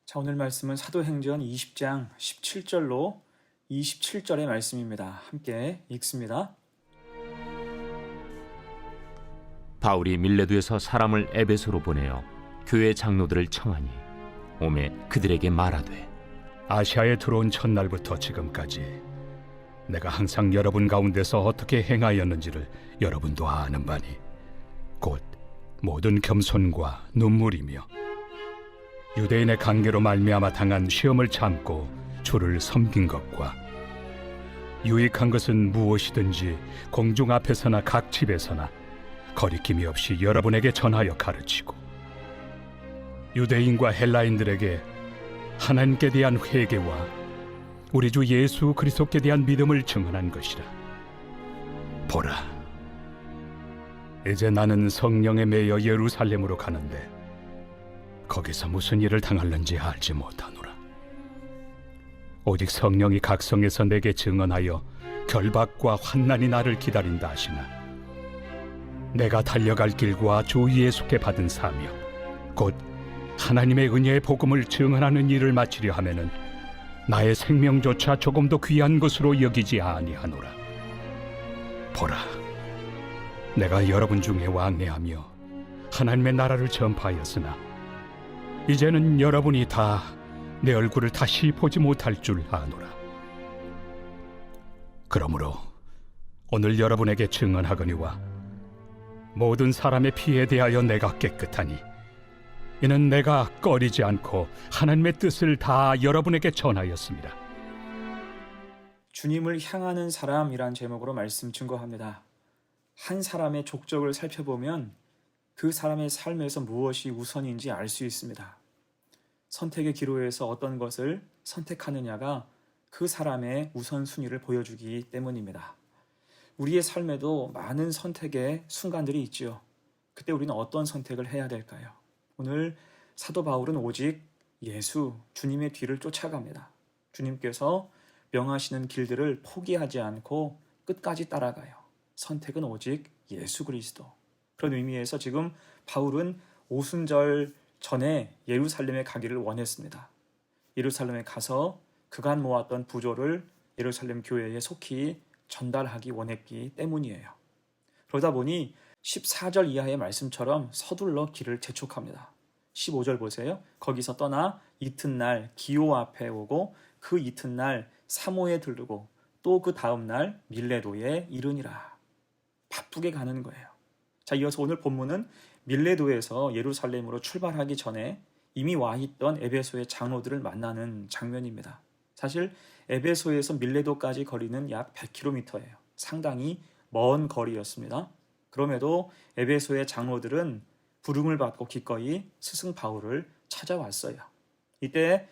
자, 오늘 말씀은 사도행전 20장 17절로 27절의 말씀입니다. 함께 읽습니다. 바울이 밀레도에서 사람을 에베소로 보내어 교회 장로들을 청하니 오매 그들에게 말하되 아시아에 들어온 첫날부터 지금까지 내가 항상 여러분 가운데서 어떻게 행하였는지를 여러분도 아는 바니 곧 모든 겸손과 눈물이며 유대인의 관계로 말미암아 당한 시험을 참고 주를 섬긴 것과 유익한 것은 무엇이든지 공중 앞에서나 각 집에서나 거리낌이 없이 여러분에게 전하여 가르치고 유대인과 헬라인들에게 하나님께 대한 회개와 우리 주 예수 그리스도께 대한 믿음을 증언한 것이라. 보라, 이제 나는 성령에 매여 예루살렘으로 가는데 거기서 무슨 일을 당할는지 알지 못하노라. 오직 성령이 각성에서 내게 증언하여 결박과 환난이 나를 기다린다 하시나 내가 달려갈 길과 주 예수께 받은 사명 곧 하나님의 은혜의 복음을 증언하는 일을 마치려 하면은 나의 생명조차 조금도 귀한 것으로 여기지 아니하노라. 보라, 내가 여러분 중에 왕래하며 하나님의 나라를 전파하였으나 이제는 여러분이 다 내 얼굴을 다시 보지 못할 줄 아노라. 그러므로 오늘 여러분에게 증언하거니와 모든 사람의 피에 대하여 내가 깨끗하니 이는 내가 꺼리지 않고 하나님의 뜻을 다 여러분에게 전하였습니다. 주님을 향하는 사람이란 제목으로 말씀 증거합니다. 한 사람의 족적을 살펴보면 그 사람의 삶에서 무엇이 우선인지 알 수 있습니다. 선택의 기로에서 어떤 것을 선택하느냐가 그 사람의 우선순위를 보여주기 때문입니다. 우리의 삶에도 많은 선택의 순간들이 있지요. 그때 우리는 어떤 선택을 해야 될까요? 오늘 사도 바울은 오직 예수, 주님의 뒤를 쫓아갑니다. 주님께서 명하시는 길들을 포기하지 않고 끝까지 따라가요. 선택은 오직 예수 그리스도. 그런 의미에서 지금 바울은 오순절 전에 예루살렘에 가기를 원했습니다. 예루살렘에 가서 그간 모았던 부조를 예루살렘 교회에 속히 전달하기 원했기 때문이에요. 그러다 보니 14절 이하의 말씀처럼 서둘러 길을 재촉합니다. 15절 보세요. 거기서 떠나 이튿날 기오 앞에 오고 그 이튿날 사모에 들르고 또 그 다음날 밀레도에 이르니라. 바쁘게 가는 거예요. 자, 이어서 오늘 본문은 밀레도에서 예루살렘으로 출발하기 전에 이미 와 있던 에베소의 장로들을 만나는 장면입니다. 사실 에베소에서 밀레도까지 거리는 약 100km예요. 상당히 먼 거리였습니다. 그럼에도 에베소의 장로들은 부름을 받고 기꺼이 스승 바울을 찾아왔어요. 이때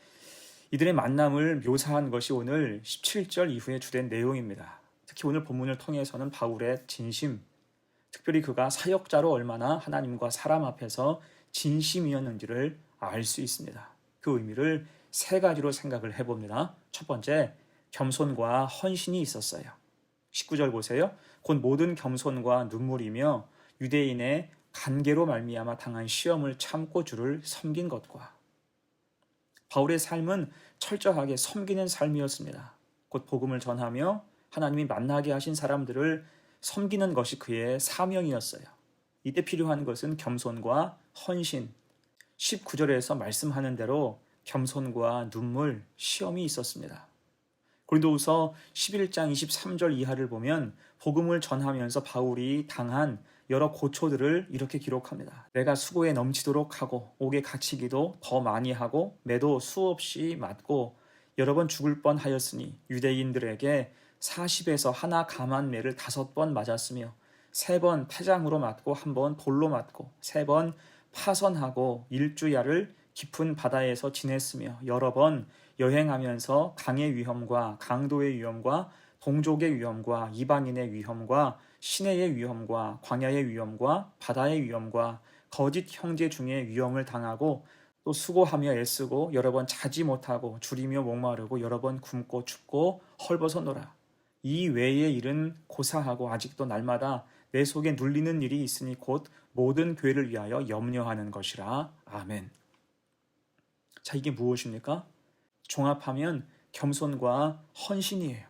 이들의 만남을 묘사한 것이 오늘 17절 이후의 주된 내용입니다. 특히 오늘 본문을 통해서는 바울의 진심, 특별히 그가 사역자로 얼마나 하나님과 사람 앞에서 진심이었는지를 알 수 있습니다. 그 의미를 세 가지로 생각을 해봅니다. 첫 번째, 겸손과 헌신이 있었어요. 19절 보세요. 곧 모든 겸손과 눈물이며 유대인의 관계로 말미암아 당한 시험을 참고 주를 섬긴 것과. 바울의 삶은 철저하게 섬기는 삶이었습니다. 곧 복음을 전하며 하나님이 만나게 하신 사람들을 섬기는 것이 그의 사명이었어요. 이때 필요한 것은 겸손과 헌신. 19절에서 말씀하는 대로 겸손과 눈물, 시험이 있었습니다. 고린도후서 11장 23절 이하를 보면 복음을 전하면서 바울이 당한 여러 고초들을 이렇게 기록합니다. 내가 수고에 넘치도록 하고 옥에 갇히기도 더 많이 하고 매도 수없이 맞고 여러 번 죽을 뻔하였으니 유대인들에게 40에서 하나 감한 매를 5번 맞았으며 3번 태장으로 맞고 1번 돌로 맞고 3번 파선하고 일주야를 깊은 바다에서 지냈으며 여러 번 여행하면서 강의 위험과 강도의 위험과 동족의 위험과 이방인의 위험과 시내의 위험과 광야의 위험과 바다의 위험과 거짓 형제 중에 위험을 당하고 또 수고하며 애쓰고 여러 번 자지 못하고 줄이며 목마르고 여러 번 굶고 춥고 헐벗어노라. 이 외의 일은 고사하고 아직도 날마다 내 속에 눌리는 일이 있으니 곧 모든 교회를 위하여 염려하는 것이라. 아멘. 자, 이게 무엇입니까? 종합하면 겸손과 헌신이에요.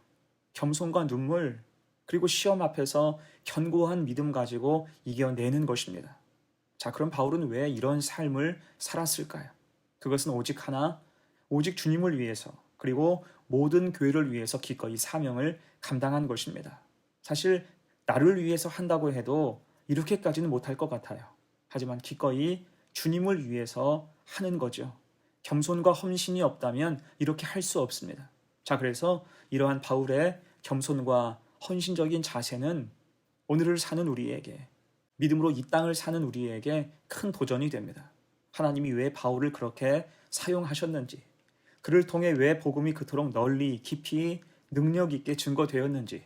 겸손과 눈물, 그리고 시험 앞에서 견고한 믿음 가지고 이겨내는 것입니다. 자, 그럼 바울은 왜 이런 삶을 살았을까요? 그것은 오직 하나, 오직 주님을 위해서, 그리고 모든 교회를 위해서 기꺼이 사명을 감당한 것입니다. 사실 나를 위해서 한다고 해도 이렇게까지는 못할 것 같아요. 하지만 기꺼이 주님을 위해서 하는 거죠. 겸손과 헌신이 없다면 이렇게 할 수 없습니다. 자, 그래서 이러한 바울의 겸손과 헌신적인 자세는 오늘을 사는 우리에게, 믿음으로 이 땅을 사는 우리에게 큰 도전이 됩니다. 하나님이 왜 바울을 그렇게 사용하셨는지, 그를 통해 왜 복음이 그토록 널리 깊이 능력 있게 증거되었는지,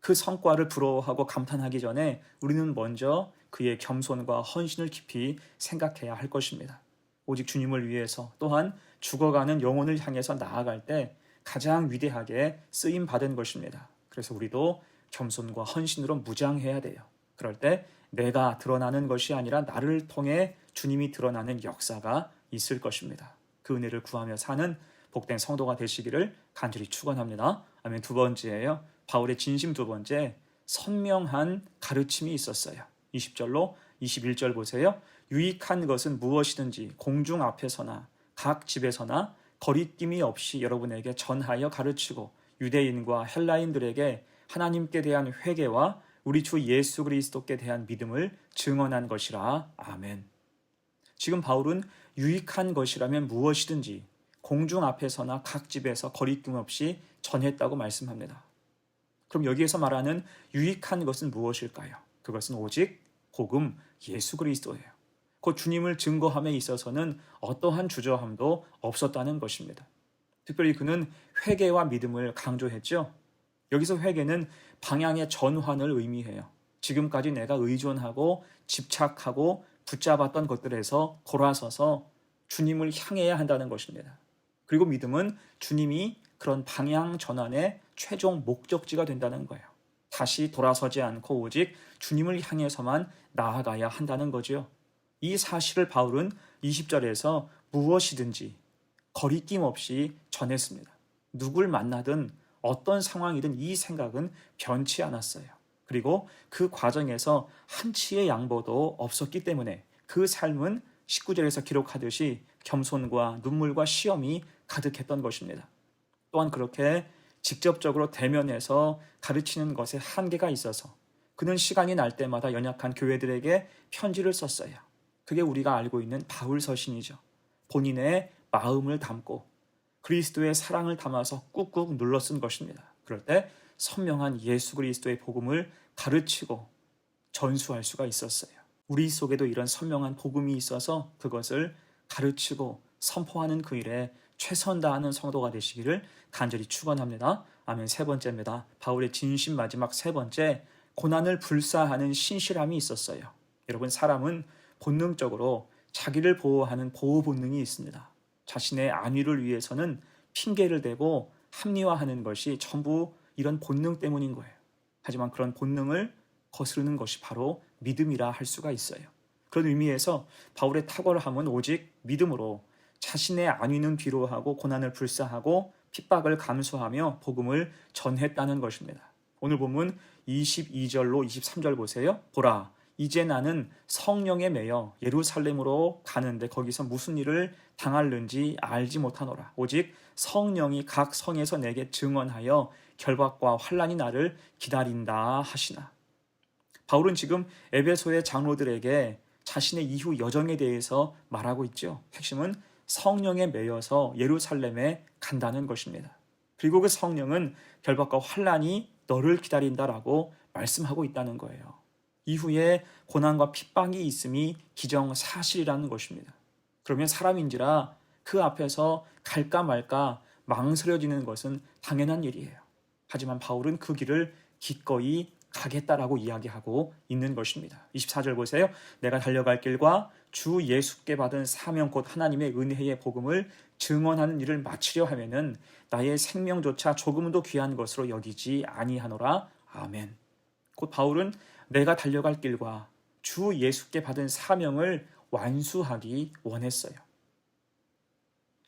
그 성과를 부러워하고 감탄하기 전에 우리는 먼저 그의 겸손과 헌신을 깊이 생각해야 할 것입니다. 오직 주님을 위해서, 또한 죽어가는 영혼을 향해서 나아갈 때 가장 위대하게 쓰임받은 것입니다. 그래서 우리도 겸손과 헌신으로 무장해야 돼요. 그럴 때 내가 드러나는 것이 아니라 나를 통해 주님이 드러나는 역사가 있을 것입니다. 그 은혜를 구하며 사는 복된 성도가 되시기를 간절히 축원합니다. 아멘. 두 번째예요. 바울의 진심 두 번째, 선명한 가르침이 있었어요. 20절로 21절 보세요. 유익한 것은 무엇이든지 공중 앞에서나 각 집에서나 거리낌이 없이 여러분에게 전하여 가르치고 유대인과 헬라인들에게 하나님께 대한 회개와 우리 주 예수 그리스도께 대한 믿음을 증언한 것이라. 아멘. 지금 바울은 유익한 것이라면 무엇이든지 공중 앞에서나 각 집에서 거리낌 없이 전했다고 말씀합니다. 그럼 여기에서 말하는 유익한 것은 무엇일까요? 그것은 오직 복음 예수 그리스도예요. 그 주님을 증거함에 있어서는 어떠한 주저함도 없었다는 것입니다. 특별히 그는 회개와 믿음을 강조했죠. 여기서 회개는 방향의 전환을 의미해요. 지금까지 내가 의존하고 집착하고 붙잡았던 것들에서 돌아서서 주님을 향해야 한다는 것입니다. 그리고 믿음은 주님이 그런 방향 전환의 최종 목적지가 된다는 거예요. 다시 돌아서지 않고 오직 주님을 향해서만 나아가야 한다는 거죠. 이 사실을 바울은 20절에서 무엇이든지 거리낌 없이 전했습니다. 누굴 만나든 어떤 상황이든 이 생각은 변치 않았어요. 그리고 그 과정에서 한치의 양보도 없었기 때문에 그 삶은 19절에서 기록하듯이 겸손과 눈물과 시험이 가득했던 것입니다. 또한 그렇게 직접적으로 대면해서 가르치는 것에 한계가 있어서 그는 시간이 날 때마다 연약한 교회들에게 편지를 썼어요. 그게 우리가 알고 있는 바울 서신이죠. 본인의 마음을 담고 그리스도의 사랑을 담아서 꾹꾹 눌러 쓴 것입니다. 그럴 때 선명한 예수 그리스도의 복음을 가르치고 전수할 수가 있었어요. 우리 속에도 이런 선명한 복음이 있어서 그것을 가르치고 선포하는 그 일에 최선 다하는 성도가 되시기를 간절히 축원합니다. 아멘. 세 번째입니다. 바울의 진심 마지막 세 번째, 고난을 불사하는 신실함이 있었어요. 여러분, 사람은 본능적으로 자기를 보호하는 보호 본능이 있습니다. 자신의 안위를 위해서는 핑계를 대고 합리화하는 것이 전부 이런 본능 때문인 거예요. 하지만 그런 본능을 거스르는 것이 바로 믿음이라 할 수가 있어요. 그런 의미에서 바울의 탁월함은 오직 믿음으로 자신의 안위는 뒤로하고 고난을 불사하고 핍박을 감수하며 복음을 전했다는 것입니다. 오늘 본문 22절로 23절 보세요. 보라, 이제 나는 성령에 매여 예루살렘으로 가는데 거기서 무슨 일을 당할는지 알지 못하노라. 오직 성령이 각 성에서 내게 증언하여 결박과 환난이 나를 기다린다 하시나. 바울은 지금 에베소의 장로들에게 자신의 이후 여정에 대해서 말하고 있죠. 핵심은 성령에 매여서 예루살렘에 간다는 것입니다. 그리고 그 성령은 결박과 환난이 너를 기다린다라고 말씀하고 있다는 거예요. 이후에 고난과 핍박이 있음이 기정사실이라는 것입니다. 그러면 사람인지라 그 앞에서 갈까 말까 망설여지는 것은 당연한 일이에요. 하지만 바울은 그 길을 기꺼이 가겠다라고 이야기하고 있는 것입니다. 24절 보세요. 내가 달려갈 길과 주 예수께 받은 사명 곧 하나님의 은혜의 복음을 증언하는 일을 마치려 하면은 나의 생명조차 조금도 귀한 것으로 여기지 아니하노라. 아멘. 곧 바울은 내가 달려갈 길과 주 예수께 받은 사명을 완수하기 원했어요.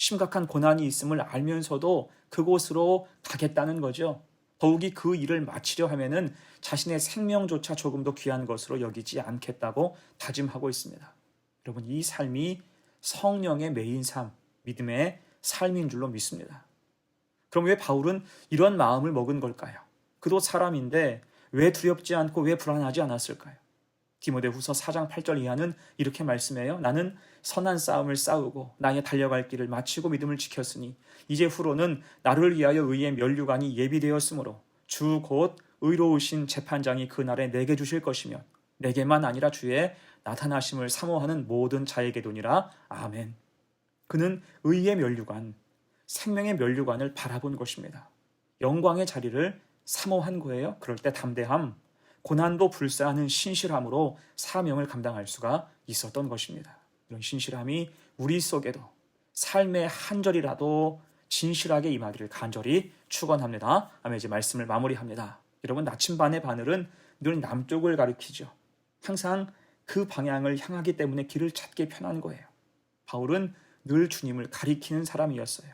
심각한 고난이 있음을 알면서도 그곳으로 가겠다는 거죠. 더욱이 그 일을 마치려 하면은 자신의 생명조차 조금 더 귀한 것으로 여기지 않겠다고 다짐하고 있습니다. 여러분, 이 삶이 성령의 매인 삶, 믿음의 삶인 줄로 믿습니다. 그럼 왜 바울은 이런 마음을 먹은 걸까요? 그도 사람인데 왜 두렵지 않고 왜 불안하지 않았을까요? 디모데후서 4장 8절 이하는 이렇게 말씀해요. 나는 선한 싸움을 싸우고 나의 달려갈 길을 마치고 믿음을 지켰으니 이제 후로는 나를 위하여 의의 면류관이 예비되었으므로 주 곧 의로우신 재판장이 그날에 내게 주실 것이며 내게만 아니라 주의 나타나심을 사모하는 모든 자에게도니라. 아멘. 그는 의의 면류관, 생명의 면류관을 바라본 것입니다. 영광의 자리를 사모한 거예요. 그럴 때 담대함, 고난도 불사하는 신실함으로 사명을 감당할 수가 있었던 것입니다. 이런 신실함이 우리 속에도 삶의 한 절이라도 진실하게 임하기를 간절히 축원합니다. 아멘. 이제 말씀을 마무리합니다. 여러분, 나침반의 바늘은 늘 남쪽을 가리키죠. 항상 그 방향을 향하기 때문에 길을 찾기 편한 거예요. 바울은 늘 주님을 가리키는 사람이었어요.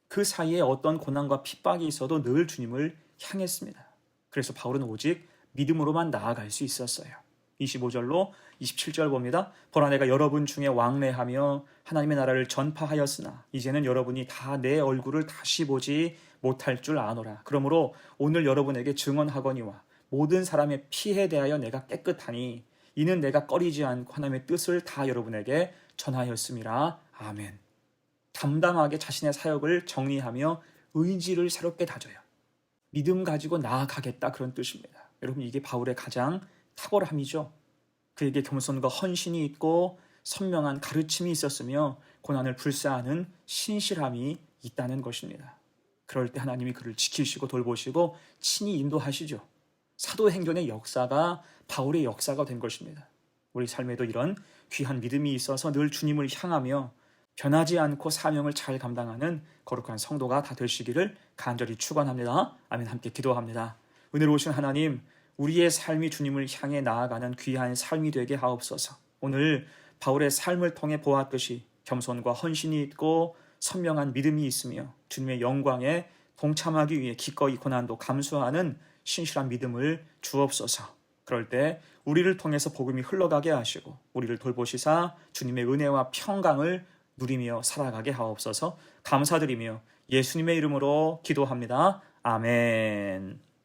그 사이에 어떤 고난과 핍박이 있어도 늘 주님을 향했습니다. 그래서 바울은 오직 믿음으로만 나아갈 수 있었어요. 25절로 27절 봅니다. 보라, 내가 여러분 중에 왕래하며 하나님의 나라를 전파하였으나 이제는 여러분이 다 내 얼굴을 다시 보지 못할 줄 아노라. 그러므로 오늘 여러분에게 증언하거니와 모든 사람의 피에 대하여 내가 깨끗하니 이는 내가 꺼리지 않고 하나님의 뜻을 다 여러분에게 전하였음이라. 아멘. 담담하게 자신의 사역을 정리하며 의지를 새롭게 다져요. 믿음 가지고 나아가겠다, 그런 뜻입니다. 여러분, 이게 바울의 가장 탁월함이죠. 그에게 겸손과 헌신이 있고 선명한 가르침이 있었으며 고난을 불사하는 신실함이 있다는 것입니다. 그럴 때 하나님이 그를 지키시고 돌보시고 친히 인도하시죠. 사도행전의 역사가 바울의 역사가 된 것입니다. 우리 삶에도 이런 귀한 믿음이 있어서 늘 주님을 향하며 변하지 않고 사명을 잘 감당하는 거룩한 성도가 다 되시기를 간절히 축원합니다. 아멘. 함께 기도합니다. 은혜로우신 하나님, 우리의 삶이 주님을 향해 나아가는 귀한 삶이 되게 하옵소서. 오늘 바울의 삶을 통해 보았듯이 겸손과 헌신이 있고 선명한 믿음이 있으며 주님의 영광에 동참하기 위해 기꺼이 고난도 감수하는 신실한 믿음을 주옵소서. 그럴 때 우리를 통해서 복음이 흘러가게 하시고 우리를 돌보시사 주님의 은혜와 평강을 누리며 살아가게 하옵소서. 감사드리며 예수님의 이름으로 기도합니다. 아멘.